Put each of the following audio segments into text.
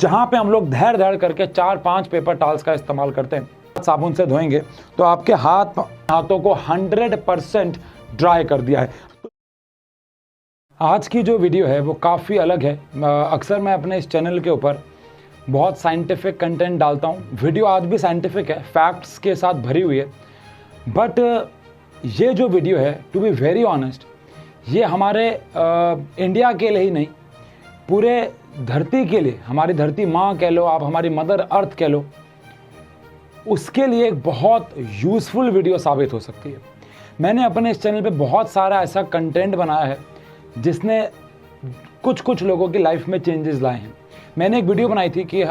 जहाँ पे हम लोग धैर्य धैर्य करके 4-5 पेपर टॉवल्स का इस्तेमाल करते हैं, साबुन से धोएंगे तो आपके हाथों को 100% ड्राई कर दिया है। आज की जो वीडियो है वो काफ़ी अलग है। अक्सर मैं अपने इस चैनल के ऊपर बहुत साइंटिफिक कंटेंट डालता हूँ। वीडियो आज भी साइंटिफिक है, फैक्ट्स के साथ भरी हुई है। बट ये जो वीडियो है, टू बी वेरी ऑनेस्ट, ये हमारे इंडिया के लिए ही नहीं, पूरे धरती के लिए, हमारी धरती माँ कह लो आप, हमारी मदर अर्थ कह लो, उसके लिए एक बहुत यूज़फुल वीडियो साबित हो सकती है। मैंने अपने इस चैनल पे बहुत सारा ऐसा कंटेंट बनाया है जिसने कुछ लोगों की लाइफ में चेंजेस लाए हैं। मैंने एक वीडियो बनाई थी कि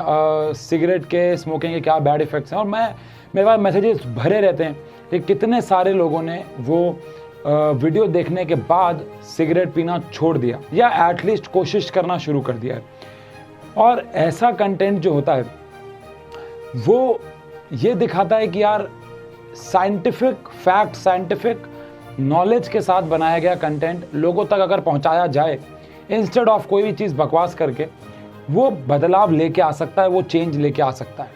सिगरेट के, स्मोकिंग के क्या बैड इफ़ेक्ट्स हैं, और मेरे पास मैसेजेस भरे रहते हैं कि कितने सारे लोगों ने वो वीडियो देखने के बाद सिगरेट पीना छोड़ दिया या एटलीस्ट कोशिश करना शुरू कर दिया है। और ऐसा कंटेंट जो होता है वो ये दिखाता है कि यार साइंटिफिक फैक्ट, साइंटिफिक नॉलेज के साथ बनाया गया कंटेंट लोगों तक अगर पहुंचाया जाए, इंस्टेड ऑफ कोई भी चीज़ बकवास करके, वो बदलाव लेके आ सकता है, वो चेंज लेके आ सकता है।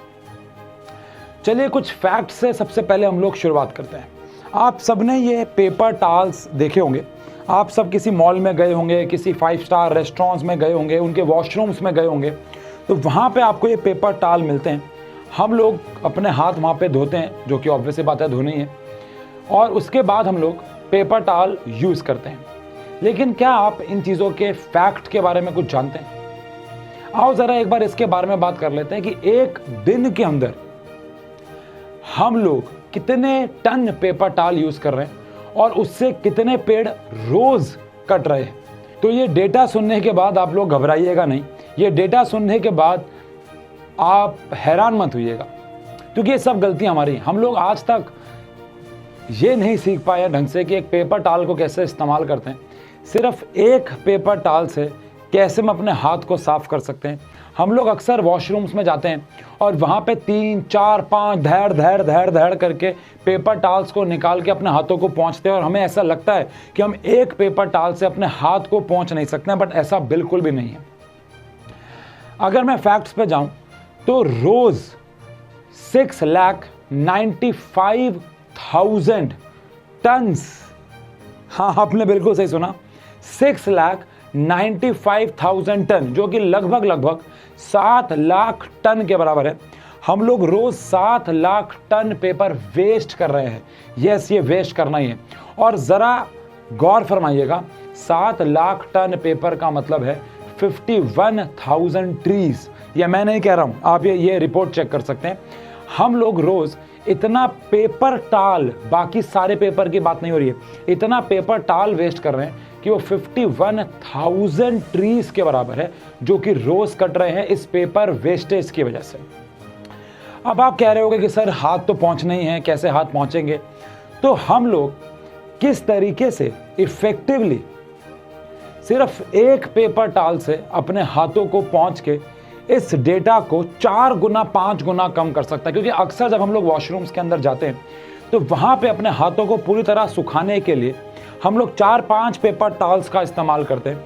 चलिए कुछ फैक्ट से सबसे पहले हम लोग शुरुआत करते हैं। आप सबने ये पेपर टॉवल्स देखे होंगे, आप सब किसी मॉल में गए होंगे, किसी 5 स्टार रेस्टोरेंट्स में गए होंगे, उनके वॉशरूम्स में गए होंगे, तो वहाँ पे आपको ये पेपर टॉवल मिलते हैं। हम लोग अपने हाथ वहाँ पे धोते हैं, जो कि ऑब्वियस सी बात है, धोने ही है, और उसके बाद हम लोग पेपर टॉवल यूज़ करते हैं। लेकिन क्या आप इन चीज़ों के फैक्ट के बारे में कुछ जानते हैं? आओ ज़रा एक बार इसके बारे में बात कर लेते हैं कि एक दिन के अंदर हम लोग कितने टन पेपर टॉवल यूज़ कर रहे हैं और उससे कितने पेड़ रोज़ कट रहे हैं। तो ये डेटा सुनने के बाद आप लोग घबराइएगा नहीं, ये डेटा सुनने के बाद आप हैरान मत होइएगा, क्योंकि ये सब गलती हमारी। हम लोग आज तक ये नहीं सीख पाए ढंग से कि एक पेपर टॉवल को कैसे इस्तेमाल करते हैं, सिर्फ एक पेपर टॉवल से कैसे हम अपने हाथ को साफ कर सकते हैं। हम लोग अक्सर वॉशरूम्स में जाते हैं और वहाँ पे 3, 4, 5 धैर्य करके पेपर टॉवल्स को निकाल के अपने हाथों को पोंछते हैं, और हमें ऐसा लगता है कि हम एक पेपर टॉवल से अपने हाथ को पोंछ नहीं सकते हैं, बट ऐसा बिल्कुल भी नहीं है। अगर मैं फैक्ट्स पे जाऊँ तो रोज़ 6,95,000 टन्स, हाँ आपने बिल्कुल सही सुना, 6,95,000 टन, जो कि लगभग 7 लाख टन के बराबर है। हम लोग रोज 7 लाख टन पेपर वेस्ट कर रहे हैं। यस, ये वेस्ट करना ही है। और ज़रा गौर फरमाइएगा, 7 लाख टन पेपर का मतलब है 51,000 ट्रीज। या मैं नहीं कह रहा हूँ, आप ये रिपोर्ट चेक कर सकते हैं। हम लोग रोज़ इतना पेपर टॉवल, बाकी सारे पेपर की बात नहीं हो रही है, इतना पेपर टॉवल वेस्ट कर रहे हैं कि वो 51,000 ट्रीज के बराबर है, जो कि रोज कट रहे हैं इस पेपर वेस्टेज की वजह से। अब आप कह रहे होगे कि सर हाथ तो पहुंचने ही है, कैसे हाथ पहुंचेंगे? तो हम लोग किस तरीके से इफेक्टिवली सिर्फ एक पेपर टॉवल से अपने हाथों को पहुंच के इस डेटा को 4 गुना 5 गुना कम कर सकता है। क्योंकि अक्सर जब हम लोग वॉशरूम्स के अंदर जाते हैं तो वहाँ पे अपने हाथों को पूरी तरह सुखाने के लिए हम लोग 4-5 पेपर टॉवल्स का इस्तेमाल करते हैं।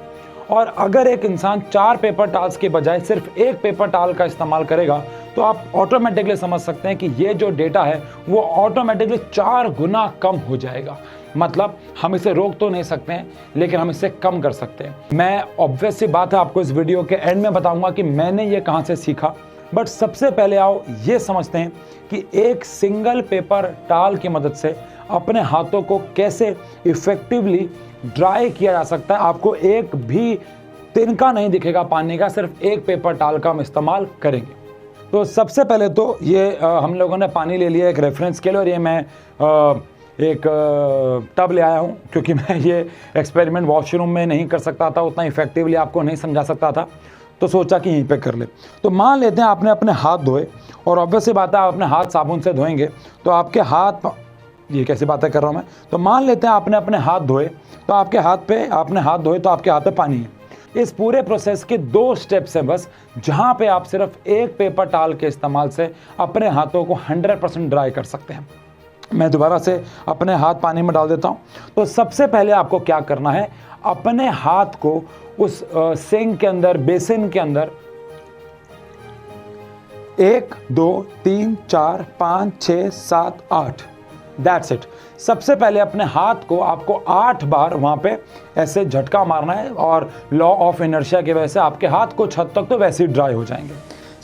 और अगर एक इंसान 4 पेपर टॉवल्स के बजाय सिर्फ एक पेपर टॉवल का इस्तेमाल करेगा तो आप ऑटोमेटिकली समझ सकते हैं कि ये जो डेटा है वो ऑटोमेटिकली 4 गुना कम हो जाएगा। मतलब हम इसे रोक तो नहीं सकते हैं, लेकिन हम इसे कम कर सकते हैं। मैं ऑब्वियस सी बात है आपको इस वीडियो के एंड में बताऊंगा कि मैंने ये कहाँ से सीखा, बट सबसे पहले आओ ये समझते हैं कि एक सिंगल पेपर टॉवल की मदद से अपने हाथों को कैसे इफेक्टिवली ड्राई किया जा सकता है। आपको एक भी तिनका नहीं दिखेगा पानी का, सिर्फ एक पेपर टॉवल का हम इस्तेमाल करेंगे। तो सबसे पहले तो ये हम लोगों ने पानी ले लिया एक रेफरेंस के लिए, और ये मैं एक टब ले आया हूँ, क्योंकि मैं ये एक्सपेरिमेंट वॉशरूम में नहीं कर सकता था, उतना इफेक्टिवली आपको नहीं समझा सकता था, तो सोचा कि यहीं पे कर ले। तो मान लेते हैं आपने अपने हाथ धोए, और ऑब्वियस बात है आप अपने हाथ साबुन से धोएंगे तो आपके हाथ, ये कैसी बातें कर रहा हूँ मैं, तो मान लेते हैं आपने अपने हाथ धोए तो आपके हाथ पे, आपने हाथ धोए तो आपके हाथ पे पानी है। इस पूरे प्रोसेस के 2 स्टेप्स हैं बस, जहाँ पे आप सिर्फ एक पेपर टॉवल के इस्तेमाल से अपने हाथों को 100% ड्राई कर सकते हैं। मैं दोबारा से अपने हाथ पानी में डाल देता हूँ। तो सबसे पहले आपको क्या करना है, अपने हाथ को उस सिंक के अंदर, बेसिन के अंदर 1 2 3 4 5 6 7 8, दैट्स इट। सबसे पहले अपने हाथ को आपको 8 बार वहाँ पे ऐसे झटका मारना है और लॉ ऑफ इनर्शिया की वजह से आपके हाथ कुछ हद तक तो वैसे ही ड्राई हो जाएंगे।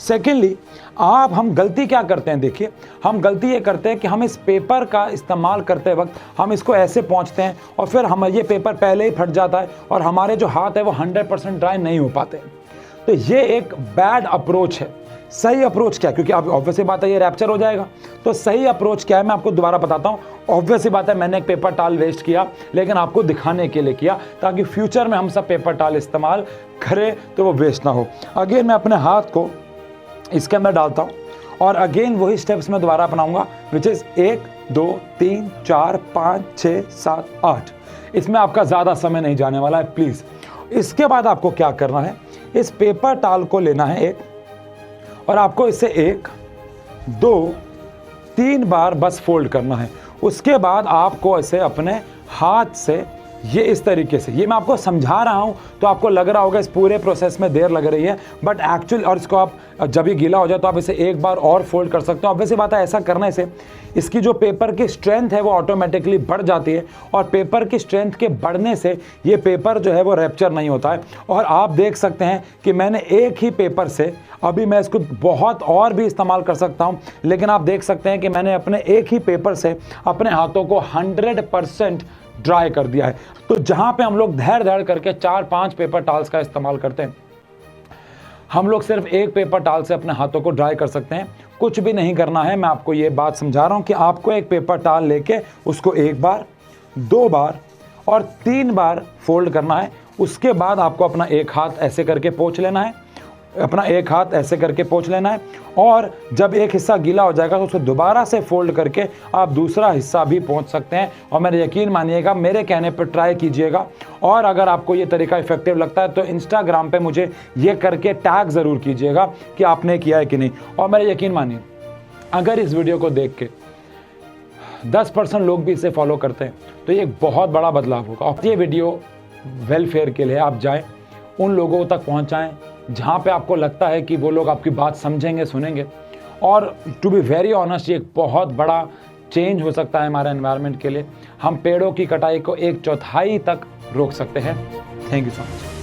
सेकेंडली, हम गलती क्या करते हैं, देखिए हम गलती ये करते हैं कि हम इस पेपर का इस्तेमाल करते वक्त हम इसको ऐसे पहुँचते हैं और फिर हम ये पेपर पहले ही फट जाता है और हमारे जो हाथ है वो 100% ड्राई नहीं हो पाते। तो ये एक बैड अप्रोच है। सही अप्रोच क्या है, क्योंकि आप ऑब्वियसली बात है ये रैप्चर हो जाएगा, तो सही अप्रोच क्या है मैं आपको दोबारा बताता हूँ। ऑब्वियसली बात है मैंने एक पेपर टाल वेस्ट किया, लेकिन आपको दिखाने के लिए किया ताकि फ्यूचर में हम सब पेपर टाल इस्तेमाल करें तो वो वेस्ट ना हो। अगेन मैं अपने हाथ को इसके अंदर डालता हूँ और अगेन वही स्टेप्स मैं दोबारा अपनाऊंगा, विच इज़ 1 2 3 4 5 6 7 8। इसमें आपका ज़्यादा समय नहीं जाने वाला है प्लीज़। इसके बाद आपको क्या करना है, इस पेपर टाल को लेना है एक, और आपको इसे 1 2 3 बार बस फोल्ड करना है। उसके बाद आपको इसे अपने हाथ से ये इस तरीके से, ये मैं आपको समझा रहा हूँ तो आपको लग रहा होगा इस पूरे प्रोसेस में देर लग रही है, बट एक्चुअल, और इसको आप जब ये गीला हो जाए तो आप इसे एक बार और फोल्ड कर सकते हो। ऑब्वियसली बात है ऐसा करने से इसकी जो पेपर की स्ट्रेंथ है वो ऑटोमेटिकली बढ़ जाती है और पेपर की स्ट्रेंथ के बढ़ने से ये पेपर जो है वो रैप्चर नहीं होता है। और आप देख सकते हैं कि मैंने एक ही पेपर से, अभी मैं इसको बहुत और भी इस्तेमाल कर सकता हूँ, लेकिन आप देख सकते हैं कि मैंने अपने एक ही पेपर से अपने हाथों को 100% ड्राई कर दिया है। तो जहाँ पे हम लोग धैर्य करके 4-5 पेपर टाल्स का इस्तेमाल करते हैं, हम लोग सिर्फ एक पेपर टाल से अपने हाथों को ड्राई कर सकते हैं। कुछ भी नहीं करना है, मैं आपको ये बात समझा रहा हूँ कि आपको एक पेपर टाल लेके उसको 1 बार 2 बार और 3 बार फोल्ड करना है। उसके बाद आपको अपना एक हाथ ऐसे करके पोंछ लेना है, अपना एक हाथ ऐसे करके पोंछ लेना है, और जब एक हिस्सा गीला हो जाएगा तो उसको दोबारा से फोल्ड करके आप दूसरा हिस्सा भी पोंछ सकते हैं। और मेरे यकीन मानिएगा, मेरे कहने पर ट्राई कीजिएगा, और अगर आपको ये तरीका इफेक्टिव लगता है तो इंस्टाग्राम पे मुझे ये करके टैग ज़रूर कीजिएगा कि आपने किया है कि नहीं। और मेरे यकीन मानिए, अगर इस वीडियो को देख के 10% लोग भी इसे फॉलो करते हैं तो ये एक बहुत बड़ा बदलाव होगा। और ये वीडियो वेलफेयर के लिए आप जाएँ, उन लोगों तक पहुँचाएँ जहाँ पे आपको लगता है कि वो लोग आपकी बात समझेंगे, सुनेंगे। और टू बी वेरी ऑनेस्ट, ये एक बहुत बड़ा चेंज हो सकता है हमारे एनवायरनमेंट के लिए। हम पेड़ों की कटाई को 1/4 तक रोक सकते हैं। Thank you so much.